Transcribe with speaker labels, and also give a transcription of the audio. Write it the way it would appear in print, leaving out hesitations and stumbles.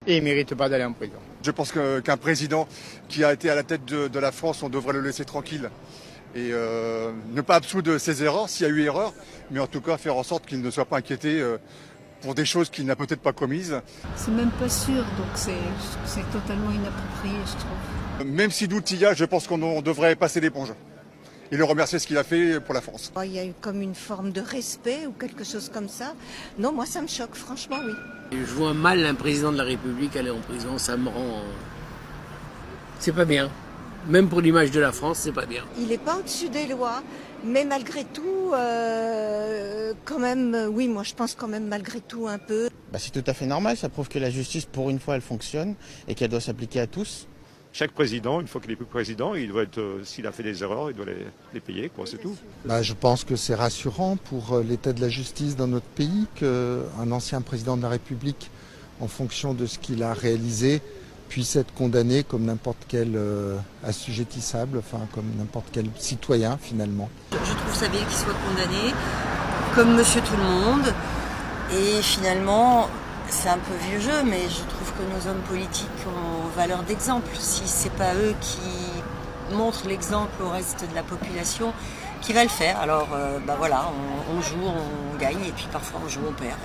Speaker 1: et il ne mérite pas d'aller en prison.
Speaker 2: Je pense qu'un président qui a été à la tête de la France, on devrait le laisser tranquille et ne pas absoudre ses erreurs, s'il y a eu erreur, mais en tout cas faire en sorte qu'il ne soit pas inquiété pour des choses qu'il n'a peut-être pas commises.
Speaker 3: C'est même pas sûr, donc c'est totalement inapproprié, je trouve.
Speaker 2: Même si doute il y a, je pense qu'on devrait passer l'éponge et le remercier ce qu'il a fait pour la France.
Speaker 4: Il y a eu comme une forme de respect ou quelque chose comme ça. Non, moi ça me choque, franchement, oui.
Speaker 5: Je vois mal un président de la République aller en prison, ça me rend... C'est pas bien. Même pour l'image de la France, c'est pas bien.
Speaker 4: Il n'est pas au-dessus des lois, mais malgré tout, quand même, oui, moi je pense quand même malgré tout un peu.
Speaker 6: C'est tout à fait normal, ça prouve que la justice, pour une fois, elle fonctionne et qu'elle doit s'appliquer à tous.
Speaker 7: Chaque président, une fois qu'il est plus président, il doit être, s'il a fait des erreurs, il doit les payer, quoi, c'est tout.
Speaker 8: Je pense que c'est rassurant pour l'état de la justice dans notre pays qu'un ancien président de la République, en fonction de ce qu'il a réalisé, puisse être condamné comme n'importe quel assujettissable, enfin comme n'importe quel citoyen finalement.
Speaker 9: Je trouve ça bien qu'il soit condamné, comme monsieur tout le monde, et finalement... C'est un peu vieux jeu, mais je trouve que nos hommes politiques ont valeur d'exemple. Si c'est pas eux qui montrent l'exemple au reste de la population, qui va le faire? Alors voilà, on joue, on gagne, et puis parfois on joue, on perd.